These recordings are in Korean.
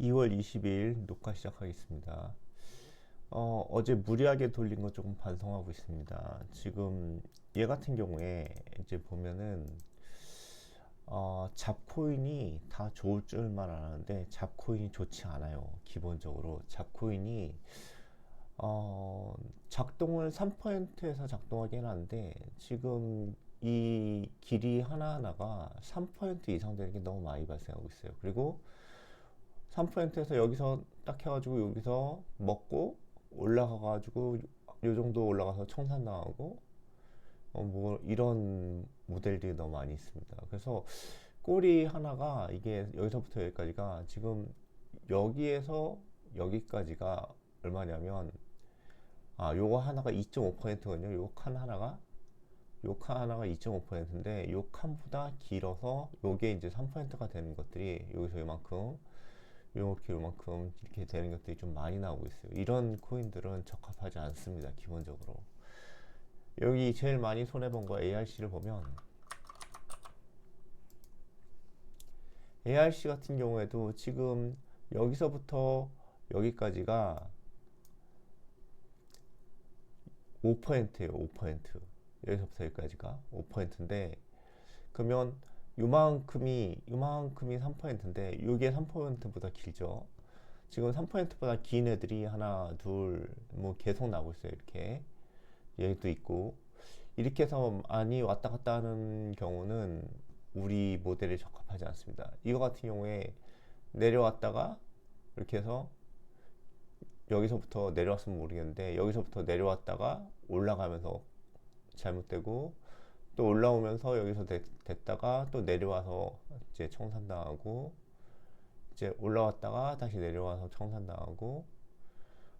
2월 20일 녹화 시작하겠습니다. 어제 무리하게 돌린 거 조금 반성하고 있습니다. 지금 얘 같은 경우에 이제 보면은 잡코인이 다 좋을 줄만 알았는데 잡코인이 좋지 않아요. 기본적으로 잡코인이 작동을 3%에서 작동하긴 하는데 지금 이 길이 하나하나가 3% 이상 되는 게 너무 많이 발생하고 있어요. 그리고 3%에서 여기서 딱 해가지고 여기서 먹고 올라가가지고 요 정도 올라가서 청산당하고 뭐 이런 모델들이 너무 많이 있습니다. 그래서 꼬리 하나가 이게 여기서부터 여기까지가 지금 여기에서 여기까지가 얼마냐면 요거 하나가 2.5%거든요. 요 칸 하나가 2.5%인데 요 칸보다 길어서 요게 이제 3%가 되는 것들이 여기서 요만큼 요만큼 이렇게 되는 것들이 좀 많이 나오고 있어요. 이런 코인들은 적합하지 않습니다. 기본적으로 여기 제일 많이 손해본 거 ARC를 보면 ARC 같은 경우에도 지금 여기서부터 여기까지가 5%예요. 5%. 여기서부터 여기까지가 5%인데 그러면 요만큼이 3%인데 이게 3%보다 길죠. 지금 3%보다 긴 애들이 하나, 둘, 뭐 계속 나오고 있어요. 이렇게 얘도 있고 이렇게 해서 많이 왔다 갔다 하는 경우는 우리 모델에 적합하지 않습니다. 이거 같은 경우에 내려왔다가 이렇게 해서 여기서부터 내려왔으면 모르겠는데 여기서부터 내려왔다가 올라가면서 잘못되고 또 올라오면서 여기서 됐다가 또 내려와서 이제 청산당하고 이제 올라왔다가 다시 내려와서 청산당하고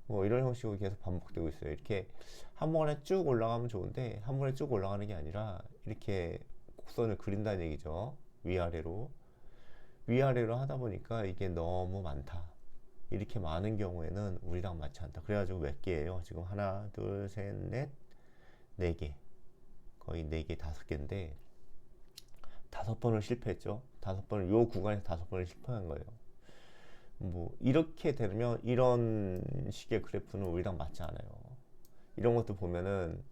뭐 이런 형식으로 계속 반복되고 있어요. 이렇게 한 번에 쭉 올라가면 좋은데 한 번에 쭉 올라가는 게 아니라 이렇게 곡선을 그린다는 얘기죠. 위아래로 하다 보니까 이게 너무 많다. 이렇게 많은 경우에는 우리랑 맞지 않다. 그래가지고 몇 개예요? 지금 하나, 둘, 셋, 넷, 네 개. 거의 네 개, 다섯 개인데 다섯 번을 실패했죠. 다섯 번을 요 구간에서 다섯 번을 실패한 거예요. 뭐 이렇게 되면 이런 식의 그래프는 우리랑 맞지 않아요. 이런 것도 보면은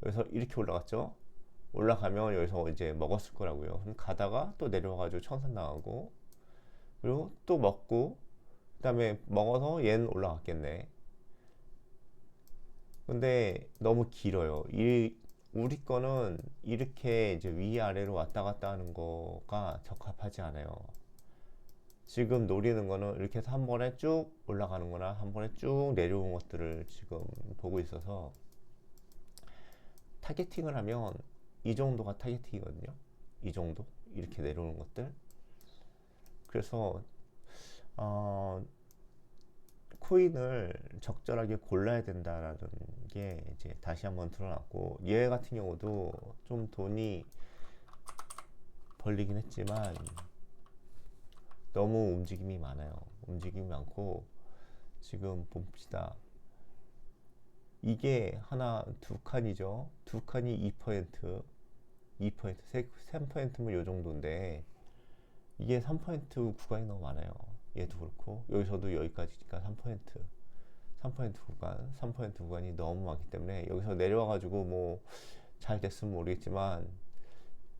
여기서 이렇게 올라갔죠. 올라가면 여기서 이제 먹었을 거라고요. 그럼 가다가 또 내려와가지고 청산당하고 그리고 또 먹고 그 다음에 먹어서 얘는 올라갔겠네. 근데 너무 길어요. 우리 거는 이렇게 이제 위아래로 왔다 갔다 하는 거가 적합하지 않아요. 지금 노리는 거는 이렇게 해서 한 번에 쭉 올라가는 거나 한 번에 쭉 내려오는 것들을 지금 보고 있어서 타겟팅을 하면 이 정도가 타겟팅이거든요. 이 정도 이렇게 내려오는 것들. 그래서 어, 코인을 적절하게 골라야 된다라는 게 이제 다시 한번 드러났고 얘 같은 경우도 좀 돈이 벌리긴 했지만 너무 움직임이 많아요. 움직임이 많고 지금 봅시다. 이게 하나 두 칸이죠. 두 칸이 2%, 3%면 요 정도인데 이게 3% 구간이 너무 많아요. 얘도 그렇고 여기서도 여기까지니까 3% 구간, 3% 구간이 너무 많기 때문에 여기서 내려와가지고 뭐 잘 됐으면 모르겠지만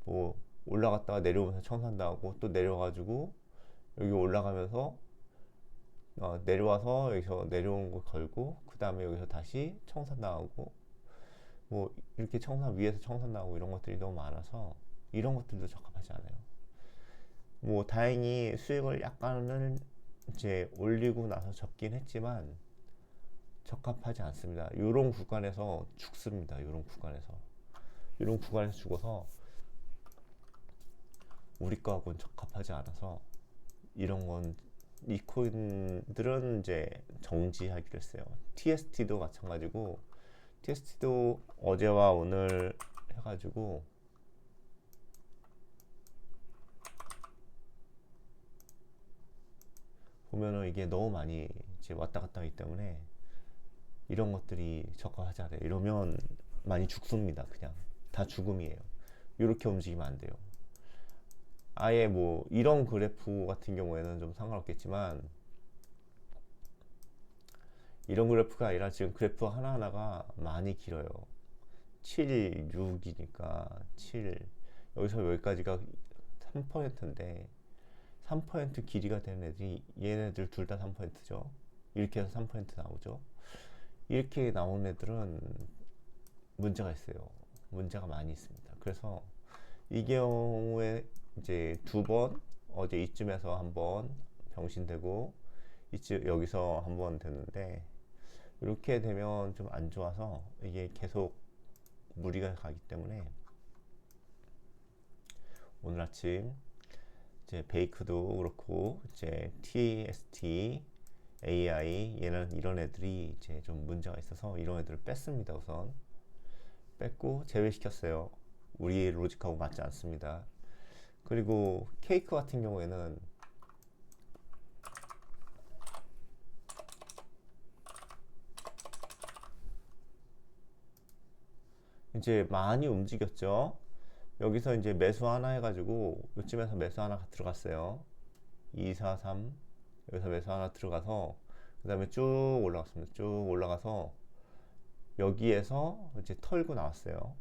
뭐 올라갔다가 내려오면서 청산당하고 또 내려와가지고 여기 올라가면서 내려와서 여기서 내려오는 거 걸고 그 다음에 여기서 다시 청산당하고 뭐 이렇게 위에서 청산당하고 이런 것들이 너무 많아서 이런 것들도 적합하지 않아요. 뭐 다행히 수익을 약간은 이제 올리고 나서 적긴 했지만 적합하지 않습니다. 이런 구간에서 죽습니다. 이런 구간에서 죽어서 우리 거하고는 적합하지 않아서 이런 건 이 코인들은 이제 정지하기로 했어요. TST도 마찬가지고 TST도 어제와 오늘 해가지고 보면은 이게 너무 많이 이제 왔다 갔다 하기 때문에 이런 것들이 적합하지 않아요. 이러면 많이 죽습니다. 그냥 다 죽음이에요. 이렇게 움직이면 안 돼요. 아예 뭐 이런 그래프 같은 경우에는 좀 상관없겠지만 이런 그래프가 아니라 지금 그래프 하나하나가 많이 길어요. 7, 6이니까 7, 여기서 여기까지가 3%인데 3% 길이가 되는 애들이 얘네들 둘 다 3%죠. 이렇게 해서 3% 나오죠. 이렇게 나온 애들은 문제가 있어요. 문제가 많이 있습니다. 그래서 이 경우에 이제 두 번, 어제 이쯤에서 한번 병신되고 이쯤 여기서 한번 됐는데, 이렇게 되면 좀 안 좋아서 이게 계속 무리가 가기 때문에 오늘 아침 이제 베이크도 그렇고 이제 TST, AI 얘는 이런 애들이 이제 좀 문제가 있어서 이런 애들을 뺐습니다. 우선 뺐고 제외시켰어요. 우리 로직하고 맞지 않습니다. 그리고 케이크 같은 경우에는 이제 많이 움직였죠. 여기서 이제 매수 하나 해가지고 요쯤에서 매수 하나 들어갔어요. 2, 4, 3 여기서 매수 하나 들어가서 그 다음에 쭉 올라갔습니다. 쭉 올라가서 여기에서 이제 털고 나왔어요.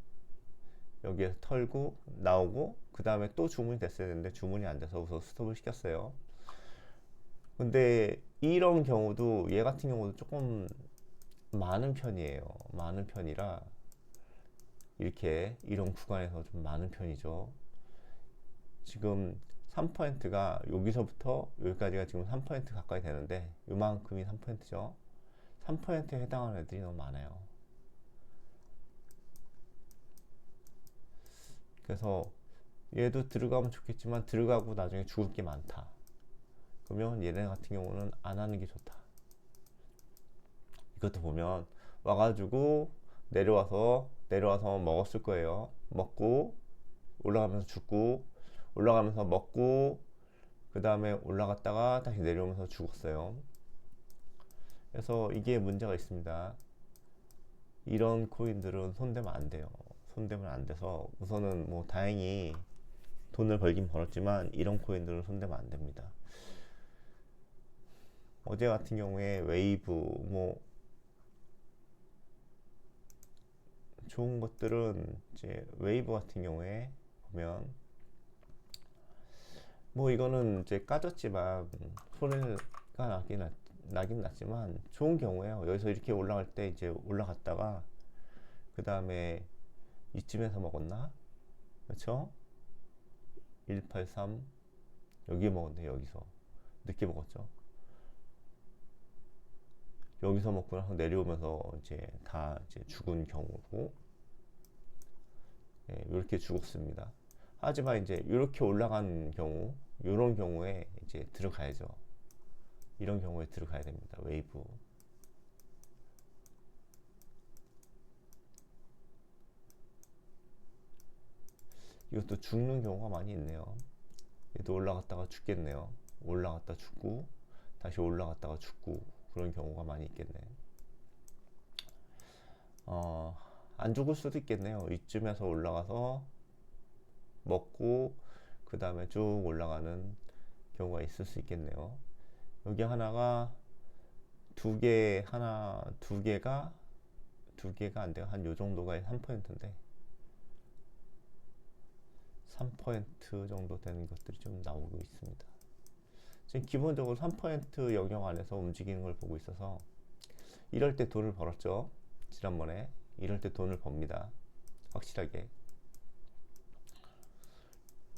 여기에서 털고 나오고 그 다음에 또 주문이 됐어야 되는데 주문이 안 돼서 우선 스톱을 시켰어요. 근데 이런 경우도 얘 같은 경우도 조금 많은 편이에요. 많은 편이라 이렇게 이런 구간에서 좀 많은 편이죠. 지금 3%가 여기서부터 여기까지가 지금 3% 가까이 되는데 요만큼이 3%죠. 3%에 해당하는 애들이 너무 많아요. 그래서 얘도 들어가면 좋겠지만 들어가고 나중에 죽을 게 많다. 그러면 얘네 같은 경우는 안 하는 게 좋다. 이것도 보면 와가지고 내려와서 먹었을 거예요. 먹고 올라가면서 죽고 올라가면서 먹고 그 다음에 올라갔다가 다시 내려오면서 죽었어요. 그래서 이게 문제가 있습니다. 이런 코인들은 손대면 안 돼요. 손대면 안 돼서 우선은 뭐 다행히 돈을 벌긴 벌었지만 이런 코인들은 손대면 안 됩니다. 어제 같은 경우에 웨이브 뭐 좋은 것들은 이제 웨이브 같은 경우에 보면 뭐 이거는 이제 까졌지만 손해가 나긴 났지만 좋은 경우에요. 여기서 이렇게 올라갈 때 이제 올라갔다가 그 다음에 이쯤에서 먹었나? 그렇죠? 183 여기 먹었네. 여기서 늦게 먹었죠. 여기서 먹고 나서 내려오면서 이제 다 이제 죽은 경우고, 예, 이렇게 죽었습니다. 하지만 이제 이렇게 올라간 경우, 이런 경우에 이제 들어가야죠. 이런 경우에 들어가야 됩니다. 웨이브. 이것도 죽는 경우가 많이 있네요. 얘도 올라갔다가 죽겠네요. 올라갔다 죽고 다시 올라갔다가 죽고 그런 경우가 많이 있겠네. 안 죽을 수도 있겠네요. 이쯤에서 올라가서 먹고 그 다음에 쭉 올라가는 경우가 있을 수 있겠네요. 여기 하나가 두 개가 안 돼요. 한 요 정도가 3%인데 3% 정도 되는 것들이 좀 나오고 있습니다. 지금 기본적으로 3% 영역 안에서 움직이는 걸 보고 있어서 이럴 때 돈을 벌었죠. 지난번에 이럴 때 돈을 법니다. 확실하게.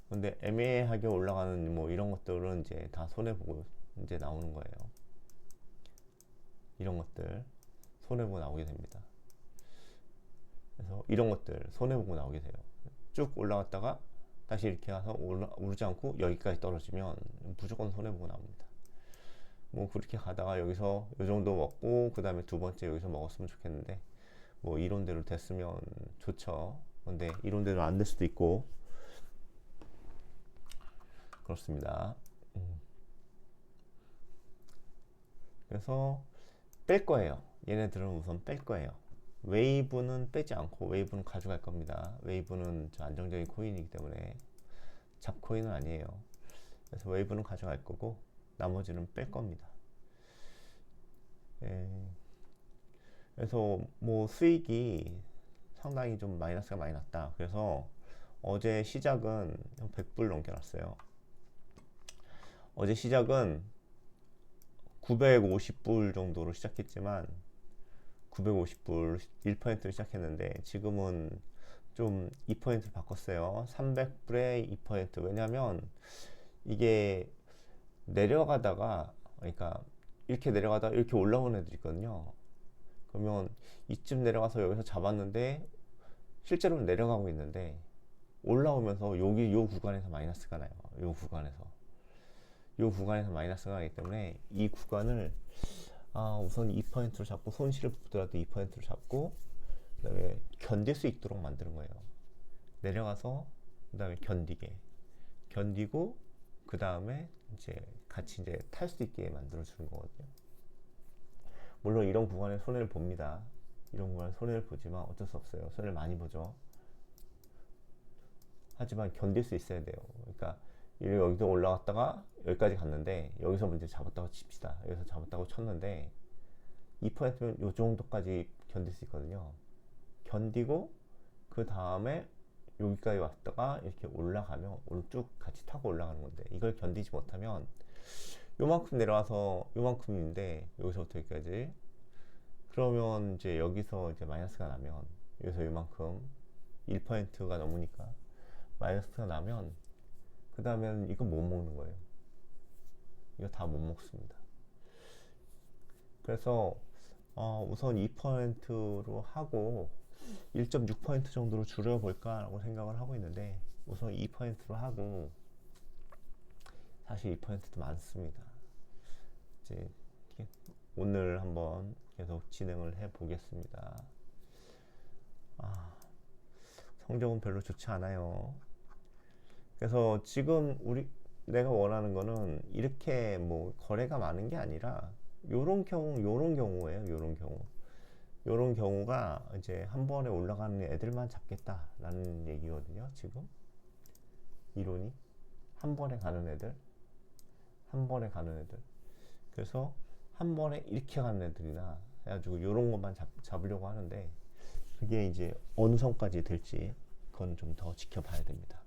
근데 애매하게 올라가는 뭐 이런 것들은 이제 다 손해보고 이제 나오는 거예요. 이런 것들 손해보고 나오게 됩니다. 그래서 이런 것들 손해보고 나오게 돼요. 쭉 올라갔다가 다시 이렇게 가서 오르지 않고 여기까지 떨어지면 무조건 손해보고 나옵니다. 뭐 그렇게 가다가 여기서 이 정도 먹고 그 다음에 두 번째 여기서 먹었으면 좋겠는데 뭐 이론대로 됐으면 좋죠. 근데 이론대로 안 될 수도 있고 그렇습니다. 그래서 뺄 거예요. 얘네들은 우선 뺄 거예요. 웨이브는 빼지 않고 웨이브는 가져갈 겁니다. 웨이브는 안정적인 코인이기 때문에 잡코인은 아니에요. 그래서 웨이브는 가져갈 거고 나머지는 뺄 겁니다. 예, 그래서 뭐 수익이 상당히 좀 마이너스가 많이 났다. 그래서 어제 시작은 100불 넘겨놨어요. 어제 시작은 950불 정도로 시작했지만 950불 1%를 시작했는데 지금은 좀 2%를 바꿨어요. 300불에 2%. 왜냐면 이게 내려가다가, 그러니까 이렇게 내려가다가 이렇게 올라오는 애들이 있거든요. 그러면 이쯤 내려가서 여기서 잡았는데 실제로는 내려가고 있는데 올라오면서 여기 요 구간에서 마이너스가 나요. 요 구간에서 마이너스가 나기 때문에 이 구간을 우선 2%로 잡고, 손실을 보더라도 2%로 잡고, 그 다음에 견딜 수 있도록 만드는 거예요. 내려가서 그 다음에 견디고 그 다음에 이제 같이 이제 탈 수 있게 만들어 주는 거거든요. 물론 이런 구간에 손해를 봅니다. 이런 구간에 손해를 보지만 어쩔 수 없어요. 손해를 많이 보죠. 하지만 견딜 수 있어야 돼요. 그러니까 여기서 올라갔다가 여기까지 갔는데, 여기서 문제 잡았다고 칩시다. 여기서 잡았다고 쳤는데 2%면 요 정도까지 견딜 수 있거든요. 견디고 그 다음에 여기까지 왔다가 이렇게 올라가면 오늘 쭉 같이 타고 올라가는 건데, 이걸 견디지 못하면 요만큼 내려와서 요만큼인데 여기서부터 여기까지, 그러면 이제 여기서 이제 마이너스가 나면, 여기서 요만큼 1%가 넘으니까 마이너스가 나면 그 다음에는 이거 못 먹는 거예요. 이거 다 못 먹습니다. 그래서 우선 2%로 하고 1.6% 정도로 줄여볼까라고 생각을 하고 있는데, 우선 2%로 하고, 사실 2%도 많습니다. 이제 오늘 한번 계속 진행을 해 보겠습니다. 성적은 별로 좋지 않아요. 그래서 지금 내가 원하는 거는 이렇게 뭐 거래가 많은 게 아니라 요런 경우예요. 요런 경우가 이제 한 번에 올라가는 애들만 잡겠다라는 얘기거든요. 지금 이론이 한 번에 가는 애들. 그래서 한 번에 이렇게 가는 애들이나 해가지고 요런 것만 잡으려고 하는데, 그게 이제 어느 선까지 될지 그건 좀 더 지켜봐야 됩니다.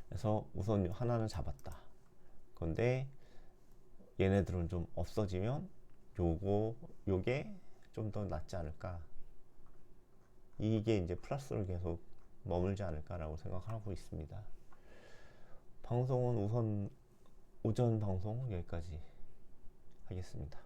그래서 우선 하나는 잡았다. 그런데 얘네들은 좀 없어지면 요게 좀 더 낫지 않을까, 이게 이제 플러스를 계속 머물지 않을까라고 생각하고 있습니다. 방송은 우선 오전 방송 여기까지 하겠습니다.